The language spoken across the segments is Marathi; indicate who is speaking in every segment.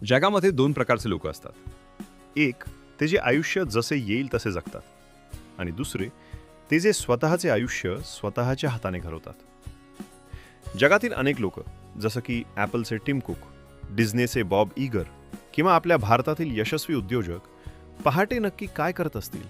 Speaker 1: जगामध्ये दोन प्रकारचे लोक असतात. एक, ते जे आयुष्य जसे येईल तसे जगतात आणि दुसरे, ते जे स्वतःचे आयुष्य स्वतःच्या हाताने घडवतात. जगातील अनेक लोक, जसं की ॲपलचे टिम कुक, डिझनीचे बॉब इगर किंवा आपल्या भारतातील यशस्वी उद्योजक, पहाटे नक्की काय करत असतील?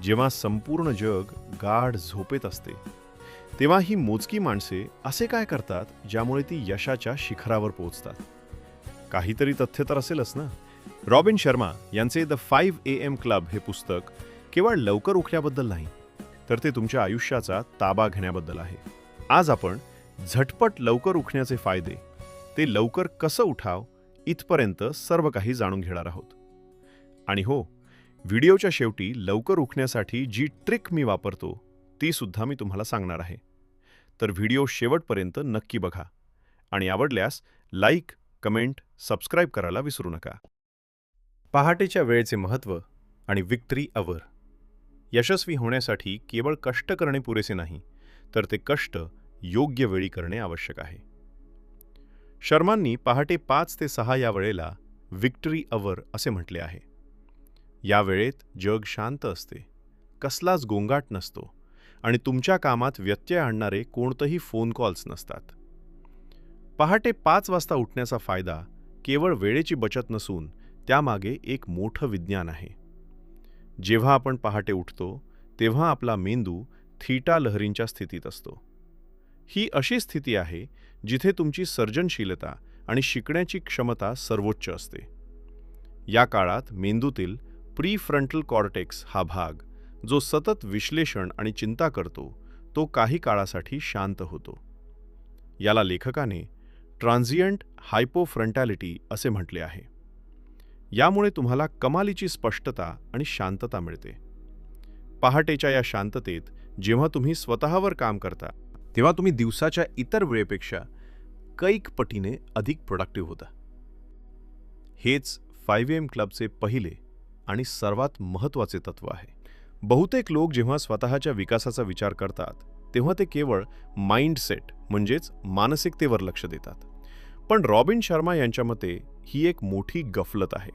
Speaker 1: जेव्हा संपूर्ण जग गाढ झोपेत असते, तेव्हा ही मोजकी माणसे असे काय करतात ज्यामुळे ती यशाच्या शिखरावर पोहोचतात? काहीतरी तथ्य तर असेलच ना. रॉबिन शर्मा यांचे द 5 AM क्लब हे पुस्तक केवळ लवकर उठल्याबद्दल नाही, तर ते तुमच्या आयुष्याचा ताबा घेण्याबद्दल आहे. आज आपण झटपट लवकर उठण्याचे फायदे, ते लवकर कसं उठाव, इथपर्यंत सर्व काही जाणून घेणार आहोत. आणि हो, व्हिडिओच्या शेवटी लवकर उठण्यासाठी जी ट्रिक मी वापरतो ती सुद्धा मी तुम्हाला सांगणार आहे. तर व्हिडिओ शेवटपर्यंत नक्की बघा आणि आवडल्यास लाईक, कमेंट, सबस्क्राईब करायला विसरू नका. पहाटेच्या वेळेचे महत्त्व आणि विक्ट्री अवर. यशस्वी होण्यासाठी केवळ कष्ट करणे पुरेसे नाही, तर ते कष्ट योग्य वेळी करणे आवश्यक आहे. शर्मांनी पहाटे 5 ते 6 या वेळेला विक्ट्री अवर असे म्हटले आहे. या वेळेत जग शांत असते, कसलाच गोंगाट नसतो आणि तुमच्या कामात व्यत्यय आणणारे कोणतेही फोन कॉल्स नसतात. पहाटे 5 वाजता उठण्याचा फायदा केवळ वेळेची बचत नसून त्यामागे एक मोठं विज्ञान आहे. जेव्हा आपण पहाटे उठतो तेव्हा आपला मेंदू थीटा लहरींच्या स्थितीत असतो. ही अशी स्थिती आहे जिथे तुमची सर्जनशीलता आणि शिकण्याची क्षमता सर्वोच्च असते. या काळात मेंदूतील प्रीफ्रंटल कॉर्टेक्स हा भाग, जो सतत विश्लेषण आणि चिंता करतो, तो काही काळासाठी शांत होतो. याला लेखकाने ट्रान्झिएंट हायपोफ्रंटॅलिटी असे म्हटले आहे. यामुळे तुम्हाला कमालीची स्पष्टता आणि शांतता मिळते. पहाटेच्या या शांततेत जेव्हा तुम्ही स्वतःवर काम करता, तेव्हा तुम्ही दिवसाच्या इतर वेळेपेक्षा कैक पटीने अधिक प्रोडक्टिव्ह होता. हेच 5 AM क्लबचे पहिले आणि सर्वात महत्त्वाचे तत्व आहे. बहुतेक लोक जेव्हा स्वतःच्या विकासाचा विचार करतात तेव्हा ते केवळ माइंडसेट म्हणजेच मानसिकतेवर लक्ष देतात. पण रॉबिन शर्मा यांच्या मते ही एक मोठी गफलत आहे.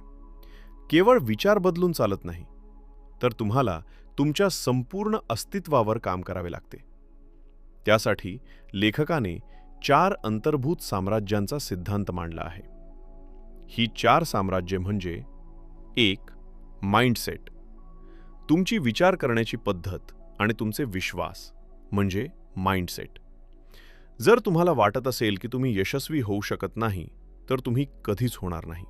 Speaker 1: केवळ विचार बदलून चालत नाही, तर तुम्हाला तुमच्या संपूर्ण अस्तित्वावर काम करावे लागते. त्यासाठी लेखकाने 4 अंतर्भूत साम्राज्यांचा सिद्धांत मांडला आहे. ही 4 साम्राज्ये म्हणजे: 1. माइंडसेट, तुमची विचार करण्याची पद्धत आणि तुमचे विश्वास म्हणजे माइंडसेट. जर तुम्हाला वाटत असेल की तुम्ही यशस्वी होऊ शकत नाही, तर तुम्ही कधीच होणार नाही.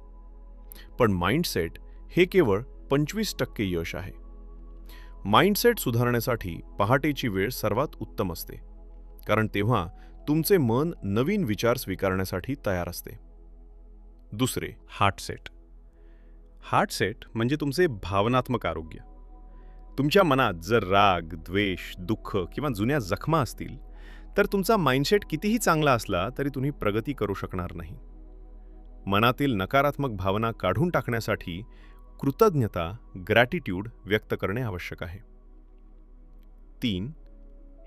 Speaker 1: पण माइंडसेट हे केवळ 25% यश आहे. माइंडसेट सुधारण्यासाठी पहाटेची वेळ सर्वात उत्तम असते, कारण तेव्हा तुमचे मन नवीन विचार स्वीकारण्यासाठी तयार असते. दुसरे, हार्टसेट. हार्टसेट म्हणजे तुमचे भावनात्मक आरोग्य. तुमच्या मनात जर राग, द्वेष, दुःख किंवा जुन्या जखमा असतील, तर तुमचा माइंडसेट कितीही चांगला असला तरी तुम्ही प्रगती करू शकणार नाही. मनातील नकारात्मक भावना काढून टाकण्यासाठी कृतज्ञता, ग्रॅटिट्यूड व्यक्त करणे आवश्यक आहे. 3.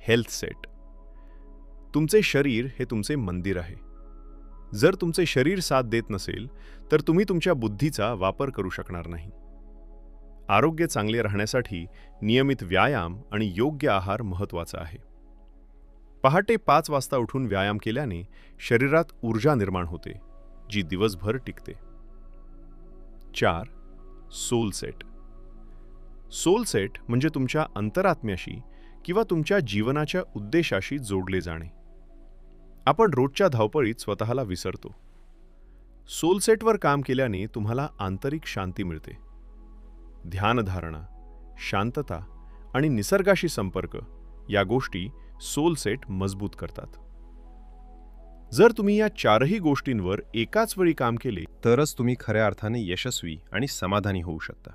Speaker 1: Health set. तुमचे शरीर हे तुमचे मंदिर आहे. जर तुमचे शरीर साथ देत नसेल, तर तुम्ही तुमच्या बुद्धीचा वापर करू शकणार नाही. आरोग्य चांगले राहण्यासाठी नियमित व्यायाम आणि योग्य आहार महत्त्वाचा आहे. पहाटे 5 वाजता उठून व्यायाम केल्याने शरीरात ऊर्जा निर्माण होते, जी दिवसभर टिकते. 4. Soul set. सोल सेट म्हणजे तुमच्या अंतरात्म्याशी किंवा तुमच्या जीवनाच्या उद्देशाशी जोडले जाणे. आपण रोजच्या धावपळीत स्वतःला विसरतो. सोलसेटवर काम केल्याने तुम्हाला आंतरिक शांती मिळते. ध्यानधारणा, शांतता आणि निसर्गाशी संपर्क या गोष्टी सोलसेट मजबूत करतात. जर तुम्ही या 4ही गोष्टींवर एकाच वेळी काम केले, तरच तुम्ही खऱ्या अर्थाने यशस्वी आणि समाधानी होऊ शकता.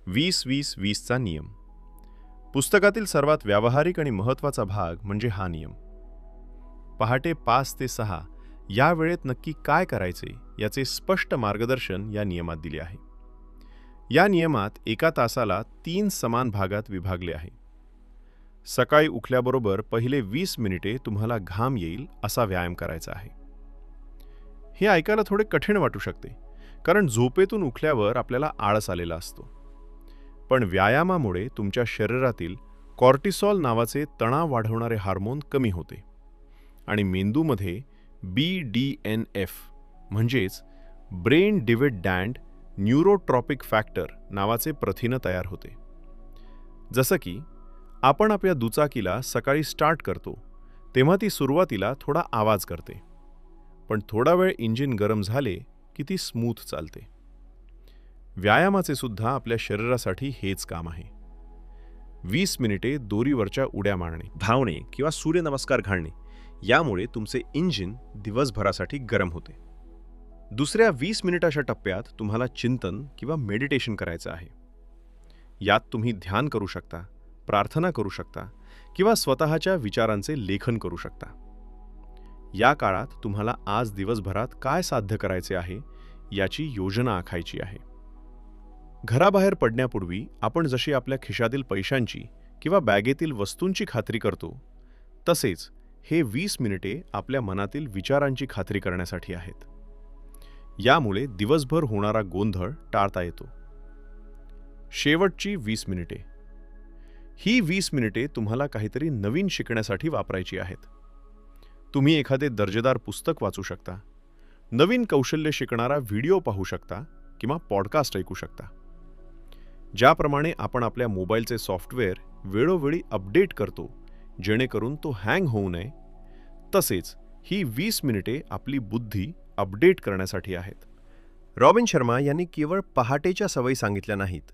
Speaker 1: 20-20-20 चा नियम. पुस्तकातील सर्वात व्यावहारिक आणि महत्त्वाचा भाग म्हणजे हा नियम. पहाटे 5 ते 6 या वेळेत नक्की काय करायचे याचे स्पष्ट मार्गदर्शन या नियमात दिले आहे. या नियमात एका तासाला 3 समान भागात विभागले आहे. सकाळी उठल्याबरोबर पहिले 20 मिनिटे तुम्हाला घाम येईल असा व्यायाम करायचा आहे. हे ऐकायला थोडे कठीण वाटू शकते, कारण झोपेतून उठल्यावर आपल्याला आळस आलेला असतो. पण व्यायामामुळे तुमच्या शरीरातील कॉर्टिसॉल नावाचे तणाव वाढवणारे हार्मोन कमी होते आणि मेंदूमध्ये BDNF म्हणजेच ब्रेन डिव्हिडंड न्यूरोट्रॉपिक फॅक्टर नावाचे प्रथिन तयार होते. जसं की आपण आपल्या दुचाकीला सकाळी स्टार्ट करतो तेव्हा ती सुरुवातीला थोडा आवाज करते, पण थोडा वेळ इंजिन गरम झाले की ती स्मूथ चालते. व्यायामाचे सुद्धा आपल्या शरीरासाठी हेच काम आहे. 20 मिनिटे दोरीवरच्या उड्या मारणे, धावणे किंवा सूर्यनमस्कार घालणे यामुळे तुमचे इंजिन दिवसभरासाठी गरम होते. दुसऱ्या 20 मिनिटाच्या टप्प्यात तुम्हाला चिंतन किंवा मेडिटेशन करायचं आहे. यात तुम्ही ध्यान करू शकता, प्रार्थना करू शकता किंवा स्वतःच्या विचारांचे लेखन करू शकता. या काळात तुम्हाला आज दिवसभरात काय साध्य करायचे आहे याची योजना आखायची आहे. घराबाहेर पडण्यापूर्वी आपण जशी आपल्या खिशातील पैशांची किंवा बॅगेतील वस्तूंची खात्री करतो, तसेच हे 20 मिनिटे आपल्या मनातील विचारांची खात्री करण्यासाठी आहेत. यामुळे दिवसभर होणारा गोंधळ टाळता येतो. शेवटची 20 मिनिटे. ही 20 मिनिटे तुम्हाला काहीतरी नवीन शिकण्यासाठी वापरायची आहेत. तुम्ही एखादे दर्जेदार पुस्तक वाचू शकता, नवीन कौशल्य शिकणारा व्हिडिओ पाहू शकता किंवा पॉडकास्ट ऐकू शकता. ज्याप्रमाणे आपण आपल्या मोबाईलचे सॉफ्टवेअर वेळोवेळी अपडेट करतो जेणेकरून तो हँग होऊ नये, तसेच ही 20 मिनिटे आपली बुद्धी अपडेट करण्यासाठी आहेत. रॉबिन शर्मा यांनी केवळ पहाटेच्या सवयी सांगितल्या नाहीत,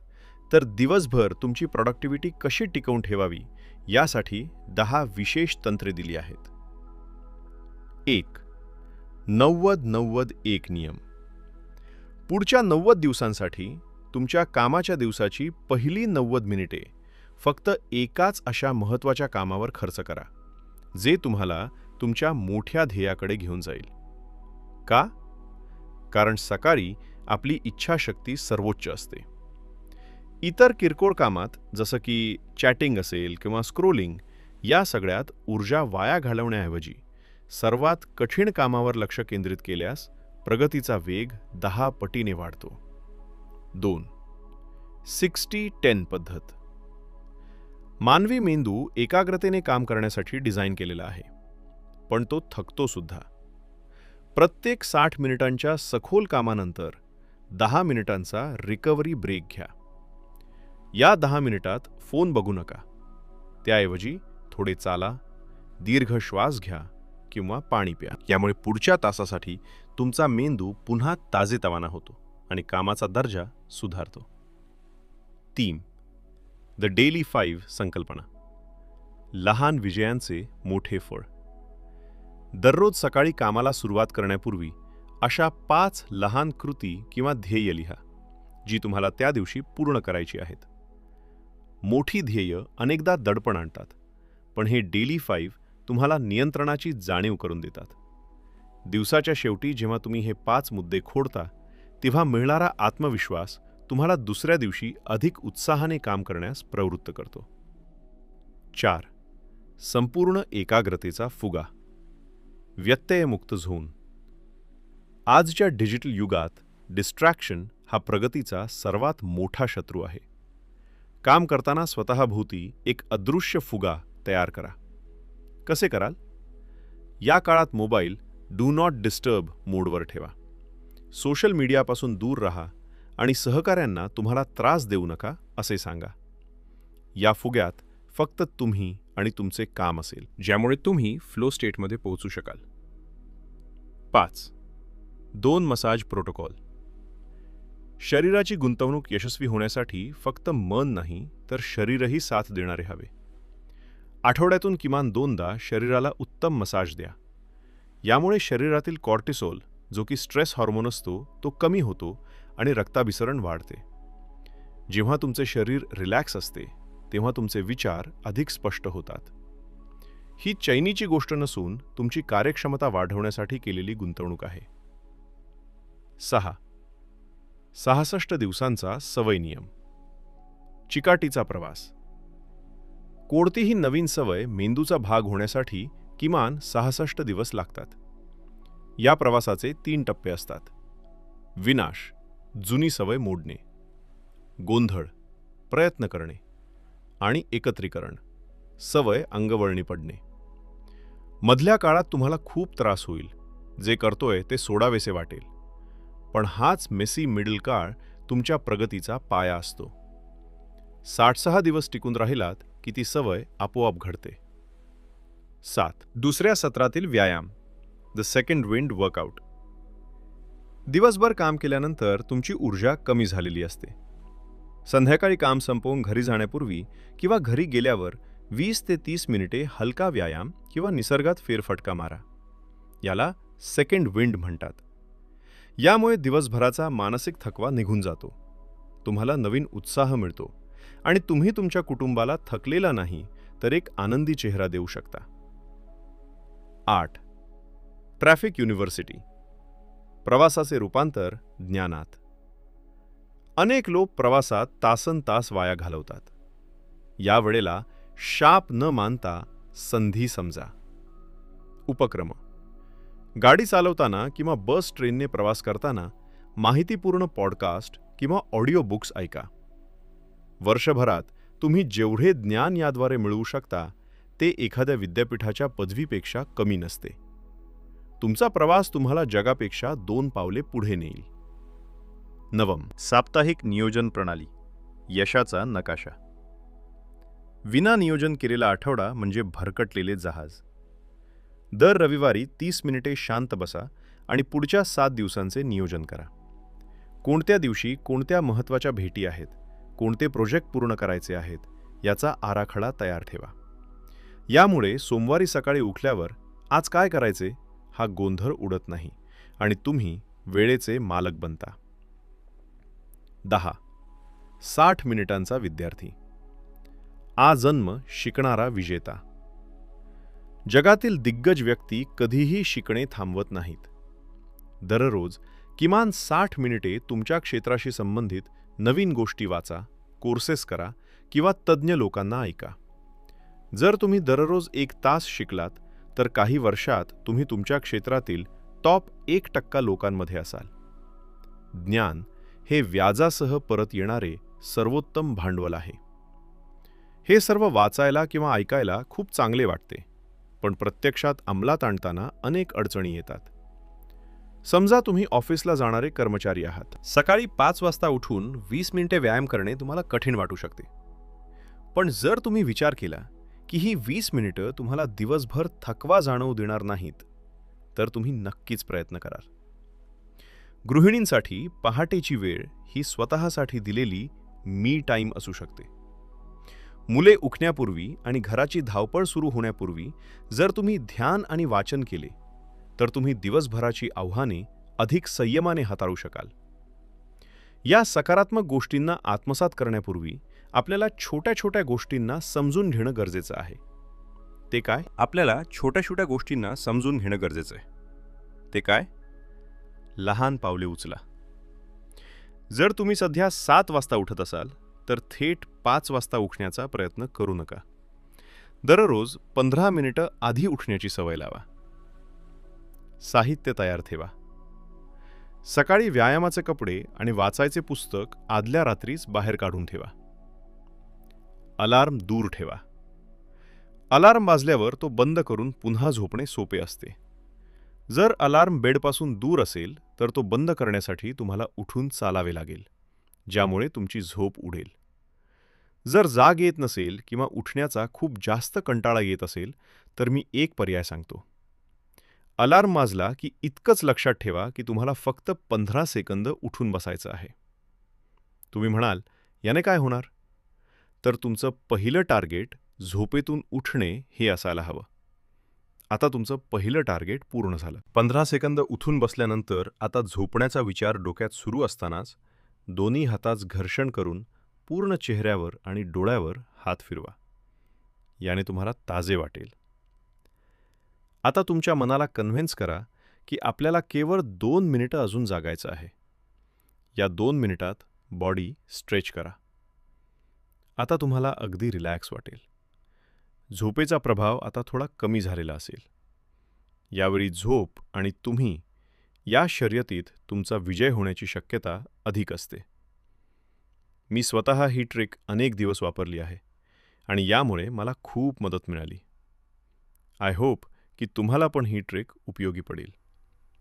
Speaker 1: तर दिवसभर तुमची प्रॉडक्टिव्हिटी कशी टिकवून ठेवावी यासाठी 10 विशेष तंत्रे दिली आहेत. 1. 90-90-1 नियम. पुढच्या 90 दिवसांसाठी तुमच्या कामाच्या दिवसाची पहिली 90 मिनिटे फक्त एकाच अशा महत्त्वाच्या कामावर खर्च करा, जे तुम्हाला तुमच्या मोठ्या ध्येयाकडे घेऊन जाईल. का? कारण सकाळी आपली इच्छाशक्ती सर्वोच्च असते. इतर किरकोळ कामात जसं की चॅटिंग असेल किंवा स्क्रोलिंग या सगळ्यात ऊर्जा वाया घालवण्याऐवजी सर्वात कठीण कामावर लक्ष केंद्रित केल्यास प्रगतीचा वेग 10 पटीने वाढतो. 2. 60-10 पद्धत. मानवी मेंदू एकाग्रतेने काम करण्यासाठी डिझाईन केलेला आहे, पण तो थकतो सुद्धा. प्रत्येक 60 मिनिटांच्या सखोल कामानंतर 10 मिनिटांचा रिकव्हरी ब्रेक घ्या. या 10 मिनिटात फोन बघू नका. त्याऐवजी थोडे चाला, दीर्घ श्वास घ्या किंवा पाणी प्या. यामुळे पुढच्या तासासाठी तुमचा मेंदू पुन्हा ताजेतवाना होतो आणि कामाचा दर्जा सुधारतो. 3. द डेली 5 संकल्पना. लहान विजयांचे मोठे फळ. दररोज सकाळी कामाला सुरुवात करण्यापूर्वी अशा 5 लहान कृती किंवा ध्येय लिहा, जी तुम्हाला त्या दिवशी पूर्ण करायची आहेत. मोठी ध्येय अनेकदा दडपण आणतात, पण हे डेली 5 तुम्हाला नियंत्रणाची जाणीव करून देतात. दिवसाच्या शेवटी जेव्हा तुम्ही हे 5 मुद्दे खोडता, तेव्हा मिळणारा आत्मविश्वास तुम्हाला दुसऱ्या दिवशी अधिक उत्साहाने काम करण्यास प्रवृत्त करतो. 4. संपूर्ण एकाग्रतेचा फुगा. व्यत्ययमुक्त झोन. आजच्या डिजिटल युगात डिस्ट्रॅक्शन हा प्रगतीचा सर्वात मोठा शत्रू आहे. काम करताना स्वतःभोवती एक अदृश्य फुगा तयार करा. कसे कराल? या काळात मोबाईल डू नॉट डिस्टर्ब मोडवर ठेवा. सोशल मीडियापासून दूर राहा आणि सहकाऱ्यांना तुम्हाला त्रास देऊ नका असे सांगा. या फुग्यात फक्त तुम्ही आणि तुमचे काम असेल, ज्यामुळे तुम्ही फ्लो स्टेटमध्ये पोहोचू शकाल. 5. 2 मसाज प्रोटोकॉल. शरीराची गुंतवणूक यशस्वी होण्यासाठी फक्त मन नाही तर शरीरही साथ देणारे हवे. आठवड्यातून किमान 2दा शरीराला उत्तम मसाज द्या. यामुळे शरीरातील कॉर्टिसोल, जो की स्ट्रेस हार्मोन असतो, तो कमी होतो आणि रक्ताभिसरण वाढते. जेव्हा तुमचे शरीर रिलॅक्स असते तेव्हा तुमचे विचार अधिक स्पष्ट होतात. ही चैनीची गोष्ट नसून तुमची कार्यक्षमता वाढवण्यासाठी केलेली गुंतवणूक आहे. 6. 66 दिवसांचा सवय नियम. चिकाटीचा प्रवास. कोणतीही नवीन सवय मेंदूचा भाग होण्यासाठी किमान 66 दिवस लागतात. या प्रवासाचे 3 टप्पे असतात. विनाश, जुनी सवय मोडणे. गोंधळ, प्रयत्न करणे. आणि एकत्रीकरण, सवय अंगवळणी पडणे. मधल्या काळात तुम्हाला खूप त्रास होईल. जे करतोय ते सोडावेसे वाटेल. पण हाच मेसी मिडल काळ तुमच्या प्रगतीचा पाया असतो. 66 दिवस टिकून राहिलात की ती सवय आपोआप घडते. 7. दुसऱ्या सत्रातील व्यायाम, द सेकंड विंड वर्कआउट. दिवसभर काम केल्यानंतर तुमची ऊर्जा कमी झालेली असते. संध्याकाळी काम संपवून घरी जाण्यापूर्वी किंवा घरी गेल्यावर 20 ते 30 मिनिटे हलका व्यायाम किंवा निसर्गात फेरफटका मारा. याला सेकंड विंड म्हणतात. यामुळे दिवसभराचा मानसिक थकवा निघून जातो. तुम्हाला नवीन उत्साह मिळतो आणि तुम्ही तुमच्या कुटुंबाला थकलेला नाही तर एक आनंदी चेहरा देऊ शकता. 8. ट्रॅफिक युनिव्हर्सिटी, प्रवासाचे रूपांतर ज्ञानात. अनेक लोक प्रवासात तासनतास वाया घालवतात. या वेळेला शाप न मानता संधी समजा. उपक्रम: गाडी चालवताना किंवा बस ट्रेनने प्रवास करताना माहितीपूर्ण पॉडकास्ट किंवा ऑडिओ बुक्स ऐका. वर्षभरात तुम्ही जेवढे ज्ञान याद्वारे मिळवू शकता ते एखाद्या विद्यापीठाच्या पदवीपेक्षा कमी नसते. तुमचा प्रवास तुम्हाला जगापेक्षा 2 पावले पुढे नेईल. 9. साप्ताहिक नियोजन प्रणाली, यशाचा नकाशा. विना नियोजन केलेला आठवडा म्हणजे भरकटलेले जहाज. दर रविवारी 30 मिनिटे शांत बसा आणि पुढच्या 7 दिवसांचे नियोजन करा. कोणत्या दिवशी कोणत्या महत्त्वाच्या भेटी आहेत, कोणते प्रोजेक्ट पूर्ण करायचे आहेत याचा आराखडा तयार ठेवा. यामुळे सोमवारी सकाळी उठल्यावर आज काय करायचे हा गोंधळ उडत नाही आणि तुम्ही वेळेचे मालक बनता. 10. 60 मिनिटांचा विद्यार्थी, आजन्म शिकणारा विजेता. जगातील दिग्गज व्यक्ती कधीही शिकणे थांबवत नाहीत. दररोज किमान 60 मिनिटे तुमच्या क्षेत्राशी संबंधित नवीन गोष्टी वाचा, कोर्सेस करा किंवा तज्ज्ञ लोकांना ऐका. जर तुम्ही दररोज 1 तास शिकलात तर काही वर्षात तुम्ही तुमच्या क्षेत्रातील टॉप 1% लोकांमध्ये असाल. ज्ञान हे व्याजासह परत येणारे सर्वोत्तम भांडवल आहे. हे सर्व वाचायला किंवा ऐकायला खूप चांगले वाटते, पण प्रत्यक्षात अंमलात आणताना अनेक अडचणी येतात. समजा तुम्ही ऑफिसला जाणारे कर्मचारी आहात. सकाळी 5 वाजता उठून 20 मिनिटे व्यायाम करणे तुम्हाला कठीण वाटू शकते. पण जर तुम्ही विचार केला की ही 20 मिनिटं तुम्हाला दिवसभर थकवा जाणवू देणार नाहीत, तर तुम्ही नक्कीच प्रयत्न कराल. गृहिणींसाठी पहाटेची वेळ ही स्वतःसाठी दिलेली मी टाईम असू शकते. मुले उठण्यापूर्वी आणि घराची धावपळ सुरू होण्यापूर्वी जर तुम्ही ध्यान आणि वाचन केले तर तुम्ही दिवसभराची आव्हाने अधिक संयमाने हाताळू शकाल. या सकारात्मक गोष्टींना आत्मसात करण्यापूर्वी आपल्याला छोट्या छोट्या गोष्टींना समजून घेणं गरजेचं आहे. ते काय? आपल्याला छोट्या छोट्या गोष्टींना समजून घेणं गरजेचं आहे. ते काय? लहान पावले उचला. जर तुम्ही सध्या 7 वाजता उठत असाल तर थेट 5 वाजता उठण्याचा प्रयत्न करू नका. दररोज 15 मिनिटं आधी उठण्याची सवय लावा. साहित्य तयार ठेवा. सकाळी व्यायामाचे कपडे आणि वाचायचे पुस्तक आदल्या रात्रीच बाहेर काढून ठेवा. अलार्म दूर ठेवा. अलार्म वाजल्यावर तो बंद करून पुन्हा झोपणे सोपे असते. जर अलार्म बेडपासून दूर असेल तर तो बंद करण्यासाठी तुम्हाला उठून चालावे लागेल, ज्यामुळे तुमची झोप उडेल. जर जाग येत नसेल किंवा उठण्याचा खूप जास्त कंटाळा येत असेल तर मी एक पर्याय सांगतो. अलार्म वाजला की इतकंच लक्षात ठेवा की तुम्हाला फक्त 15 सेकंद उठून बसायचं आहे. तुम्ही म्हणाल, याने काय होणार? तर तुमचं पहिलं टार्गेट झोपेतून उठणे हे असायला हवं. आता तुमचं पहिलं टार्गेट पूर्ण झालं. 15 सेकंद उठून बसल्यानंतर आता झोपण्याचा विचार डोक्यात सुरू असतानाच दोन्ही हाताच घर्षण करून पूर्ण चेहऱ्यावर आणि डोळ्यावर हात फिरवा. याने तुम्हाला ताजे वाटेल. आता तुमच्या मनाला कन्व्हिन्स करा की आपल्याला केवळ 2 मिनिटं अजून जागायचं आहे. या 2 मिनिटात बॉडी स्ट्रेच करा. आता तुम्हाला अगदी रिलॅक्स वाटेल. झोपेचा प्रभाव आता थोडा कमी झालेला असेल. यावेळी झोप आणि तुम्ही या शर्यतीत तुमचा विजय होण्याची शक्यता अधिक असते. मी स्वतः ही ट्रिक अनेक दिवस वापरली आहे आणि यामुळे मला खूप मदत मिळाली. आय होप की तुम्हाला पण ही ट्रिक उपयोगी पडेल.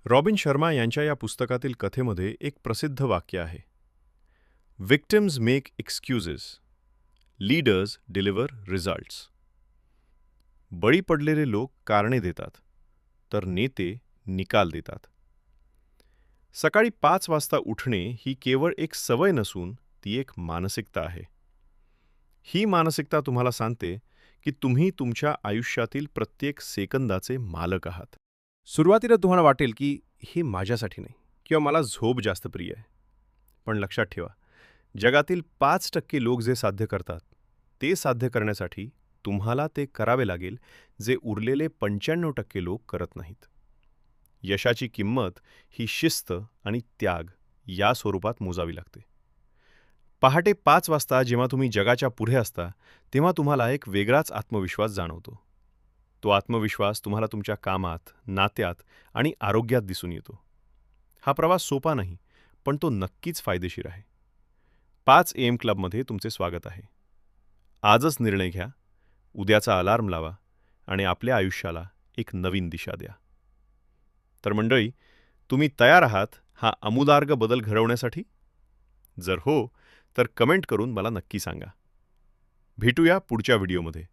Speaker 1: रॉबिन शर्मा यांच्या या पुस्तकातील कथेमध्ये एक प्रसिद्ध वाक्य आहे, victims make excuses, leaders deliver results. बळी पडलेले लोक कारणे देतात, तर नेते निकाल देतात. सकाळी 5 वाजता उठणे ही केवळ एक सवय नसून ती एक मानसिकता आहे. ही मानसिकता तुम्हाला सांगते की तुम्ही तुमच्या आयुष्यातील प्रत्येक सेकंदाचे मालक आहात. सुरुवातीला तुम्हाला वाटेल की हे माझ्यासाठी नाही किंवा मला झोप जास्त प्रिय आहे. पण लक्षात ठेवा, जगातील 5% लोक जे साध्य करतात ते साध्य करण्यासाठी तुम्हाला ते करावे लागेल जे उरलेले 95% लोक करत नाहीत. यशाची किंमत ही शिस्त आणि त्याग या स्वरूपात मोजावी लागते. पहाटे 5 वाजता जेव्हा तुम्ही जगाच्या पुढे असता तेव्हा तुम्हाला एक वेगळाच आत्मविश्वास जाणवतो. तो आत्मविश्वास तुम्हाला तुमच्या कामात, नात्यात आणि आरोग्यात दिसून येतो. हा प्रवास सोपा नाही, पण तो नक्कीच फायदेशीर आहे. 5 AM क्लबमध्ये तुमचे स्वागत आहे. आजच निर्णय घ्या, उद्याचा अलार्म लावा आणि आपल्या आयुष्याला एक नवीन दिशा द्या. तर मंडळी, तुम्ही तयार आहात हा आमूलाग्र बदल घडवण्यासाठी? जर हो, तर कमेंट करून मला नक्की सांगा. भेटूया पुढच्या व्हिडिओमध्ये.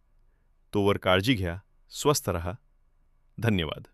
Speaker 1: तोवर काळजी घ्या, स्वस्थ रहा. धन्यवाद.